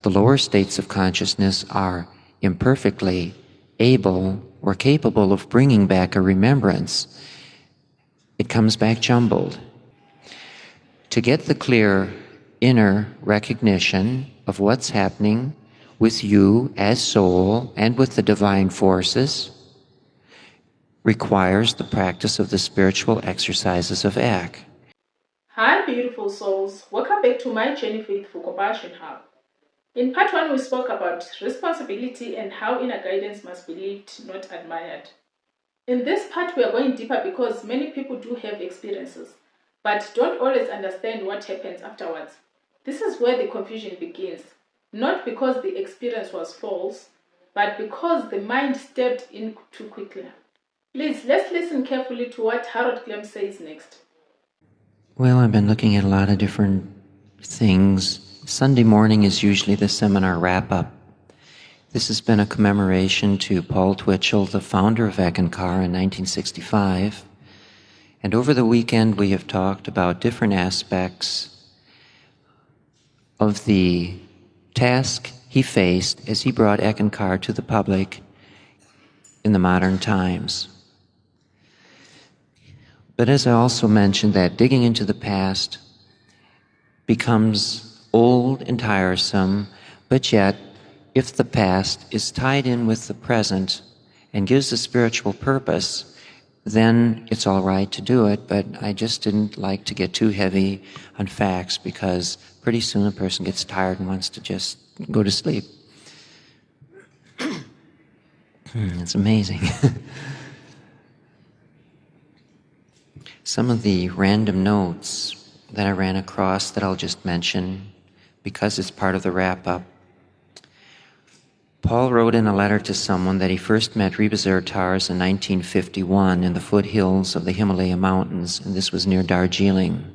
The lower states of consciousness are imperfectly able or capable of bringing back a remembrance. It comes back jumbled. To get the clear inner recognition of what's happening with you as soul and with the divine forces requires the practice of the spiritual exercises of Ek. Hi beautiful souls, welcome back to my Journey Faithful Compassion Hub. In part 1 we spoke about responsibility and how inner guidance must be lived, not admired. In this part we are going deeper because many people do have experiences, but don't always understand what happens afterwards. This is where the confusion begins, not because the experience was false, but because the mind stepped in too quickly. Please, let's listen carefully to what Harold Clem says next. Well, I've been looking at a lot of different things. Sunday morning is usually the seminar wrap-up. This has been a commemoration to Paul Twitchell, the founder of Ekenar in 1965. And over the weekend we have talked about different aspects of the task he faced as he brought Ekenar to the public in the modern times. But as I also mentioned, that digging into the past becomes old and tiresome, but yet, if the past is tied in with the present and gives a spiritual purpose, then it's all right to do it, but I just didn't like to get too heavy on facts because pretty soon a person gets tired and wants to just go to sleep. It's amazing. Some of the random notes that I ran across that I'll just mention because it's part of the wrap-up. Paul wrote in a letter to someone that he first met Rebazirtars in 1951 in the foothills of the Himalaya mountains, and this was near Darjeeling.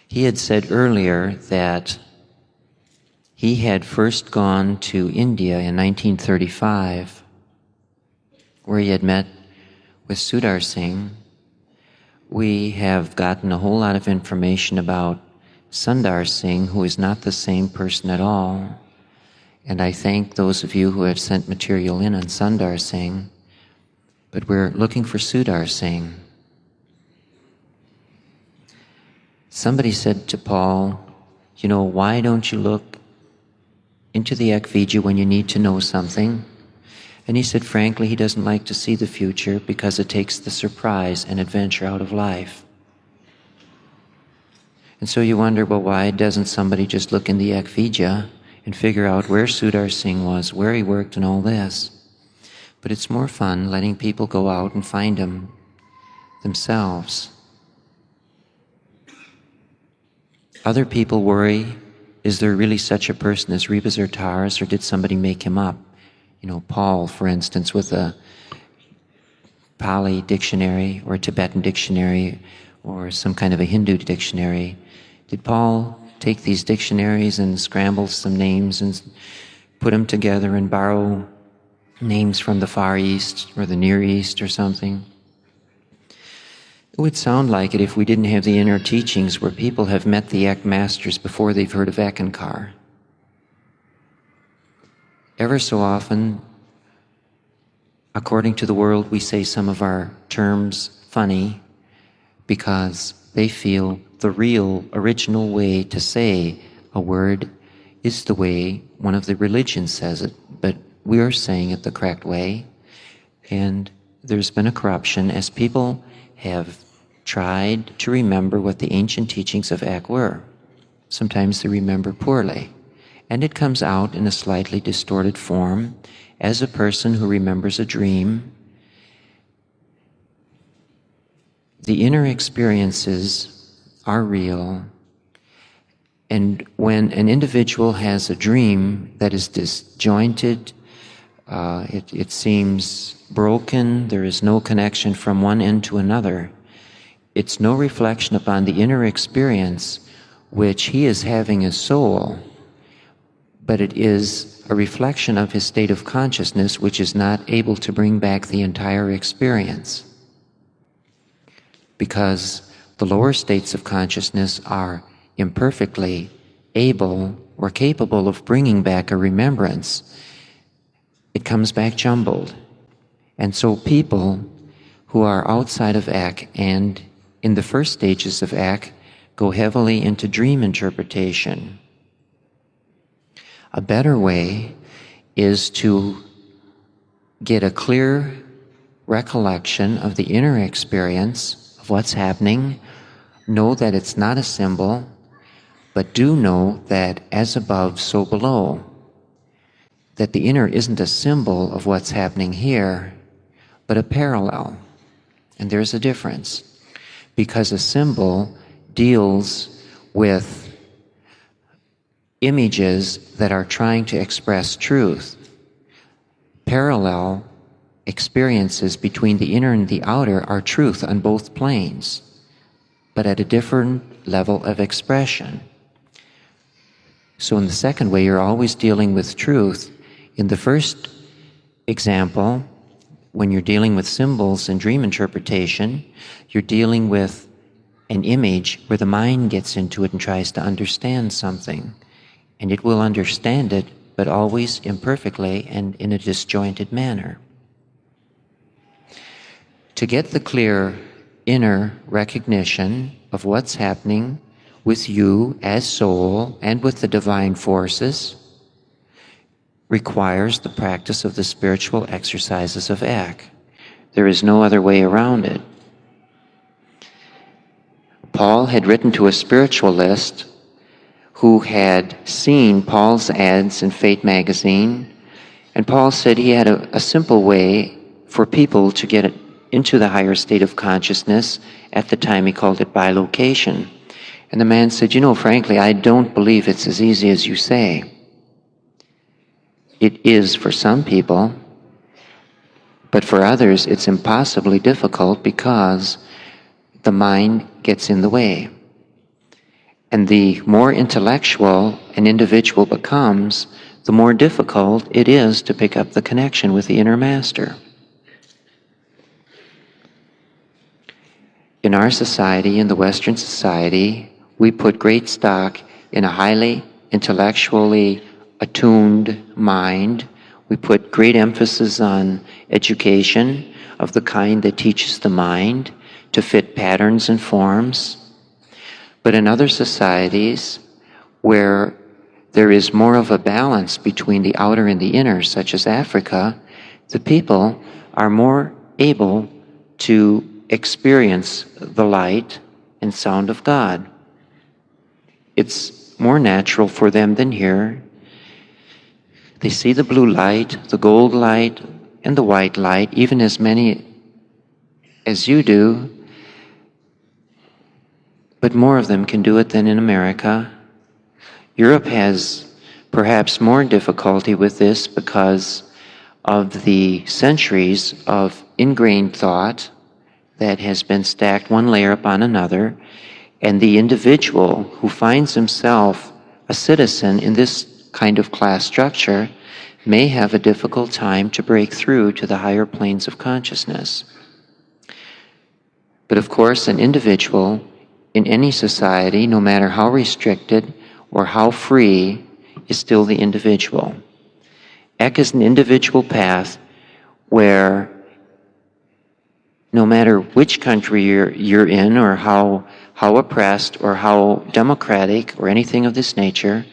He had said earlier that he had first gone to India in 1935, where he had met with Sudar Singh. We have gotten a whole lot of information about Sundar Singh, who is not the same person at all. And I thank those of you who have sent material in on Sundar Singh, but we're looking for Sudar Singh. Somebody said to Paul, you know, why don't you look into the Ekvija when you need to know something? And he said, frankly, he doesn't like to see the future because it takes the surprise and adventure out of life. And so you wonder, well, why doesn't somebody just look in the Ekvija and figure out where Sudar Singh was, where he worked, and all this? But it's more fun letting people go out and find him themselves. Other people worry, is there really such a person as Rebazirtars, or did somebody make him up? You know, Paul, for instance, with a Pali dictionary or a Tibetan dictionary or some kind of a Hindu dictionary. Did Paul take these dictionaries and scramble some names and put them together and borrow names from the Far East or the Near East or something? It would sound like it if we didn't have the inner teachings where people have met the Ek masters before they've heard of Ekenar. Ever so often, according to the world, we say some of our terms funny because they feel the real, original way to say a word is the way one of the religions says it, but we are saying it the correct way. And there's been a corruption as people have tried to remember what the ancient teachings of Ek were. Sometimes they remember poorly. And it comes out in a slightly distorted form as a person who remembers a dream. The inner experiences are real, and when an individual has a dream that is disjointed, it seems broken, there is no connection from one end to another, it's no reflection upon the inner experience which he is having as soul, but it is a reflection of his state of consciousness which is not able to bring back the entire experience. Because the lower states of consciousness are imperfectly able or capable of bringing back a remembrance, it comes back jumbled. And so people who are outside of Ek and in the first stages of Ek go heavily into dream interpretation. A better way is to get a clear recollection of the inner experience of what's happening. Know that it's not a symbol, but do know that as above, so below. That the inner isn't a symbol of what's happening here, but a parallel. And there's a difference. Because a symbol deals with images that are trying to express truth. Parallel experiences between the inner and the outer are truth on both planes, but at a different level of expression. So in the second way, you're always dealing with truth. In the first example, when you're dealing with symbols and dream interpretation, you're dealing with an image where the mind gets into it and tries to understand something. And it will understand it, but always imperfectly and in a disjointed manner. To get the clear inner recognition of what's happening with you as soul and with the divine forces requires the practice of the spiritual exercises of Ek. There is no other way around it. Paul had written to a spiritualist who had seen Paul's ads in Fate magazine, and Paul said he had a simple way for people to get into the higher state of consciousness. At the time he called it bilocation. And the man said, frankly, I don't believe it's as easy as you say. It is for some people, but for others it's impossibly difficult because the mind gets in the way. And the more intellectual an individual becomes, the more difficult it is to pick up the connection with the inner master. In our society, in the Western society, we put great stock in a highly intellectually attuned mind. We put great emphasis on education of the kind that teaches the mind to fit patterns and forms. But in other societies where there is more of a balance between the outer and the inner, such as Africa, the people are more able to experience the light and sound of God. It's more natural for them than here. They see the blue light, the gold light, and the white light, even as many as you do, but more of them can do it than in America. Europe has perhaps more difficulty with this because of the centuries of ingrained thought that has been stacked one layer upon another, and the individual who finds himself a citizen in this kind of class structure may have a difficult time to break through to the higher planes of consciousness. But of course, an individual in any society, no matter how restricted or how free, is still the individual. Ek is an individual path where no matter which country you're in, or how oppressed or how democratic or anything of this nature,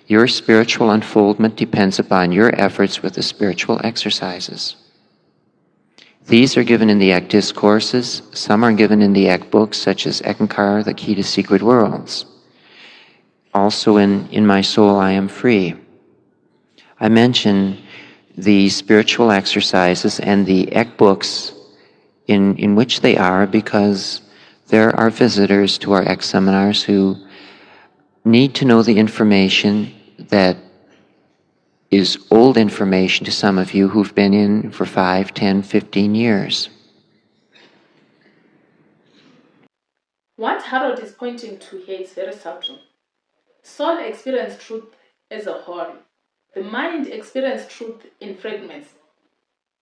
your spiritual unfoldment depends upon your efforts with the spiritual exercises. These are given in the Ek discourses. Some are given in the Ek books, such as Ekenar, The Key to Secret Worlds. Also in My Soul I Am Free. I mention the spiritual exercises and the Ek books in which they are because there are visitors to our Ek seminars who need to know the information that is old information to some of you who've been in for 5, 10, 15 years. What Harold is pointing to here is very subtle. Soul experiences truth as a whole. The mind experiences truth in fragments.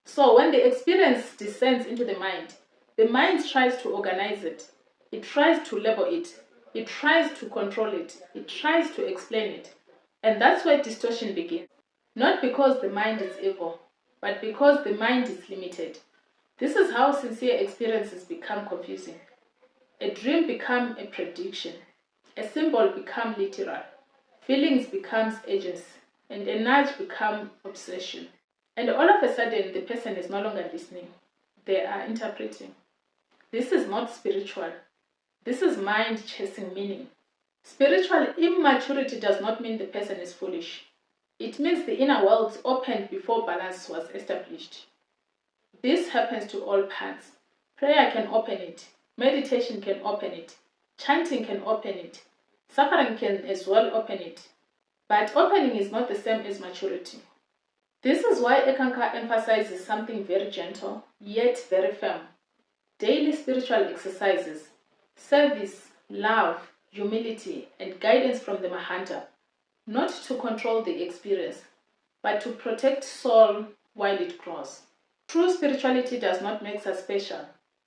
So when the experience descends into the mind tries to organize it. It tries to label it. It tries to control it. It tries to explain it. And that's where distortion begins. Not because the mind is evil, but because the mind is limited. This is how sincere experiences become confusing. A dream becomes a prediction. A symbol becomes literal. Feelings becomes agency. And a nudge becomes obsession. And all of a sudden, the person is no longer listening. They are interpreting. This is not spiritual. This is mind chasing meaning. Spiritual immaturity does not mean the person is foolish. It means the inner worlds opened before balance was established. This happens to all paths. Prayer can open it. Meditation can open it. Chanting can open it. Suffering can as well open it. But opening is not the same as maturity. This is why Ekenar emphasizes something very gentle, yet very firm. Daily spiritual exercises, service, love, humility, and guidance from the Mahanta, not to control the experience, but to protect soul while it grows. True spirituality does not make us special.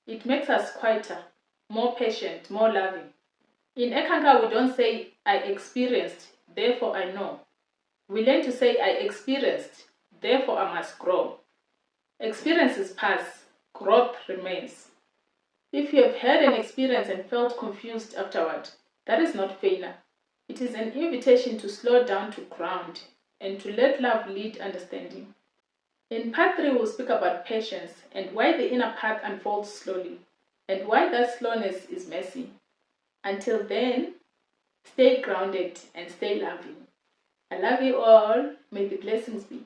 It makes us quieter, more patient, more loving. In Ekenar, we don't say, I experienced, therefore I know. We learn to say, I experienced, therefore I must grow. Experiences pass, growth remains. If you have had an experience and felt confused afterward, that is not failure. It is an invitation to slow down to ground and to let love lead understanding. In part 3, we'll speak about patience and why the inner path unfolds slowly and why that slowness is messy. Until then, stay grounded and stay loving. I love you all. May the blessings be.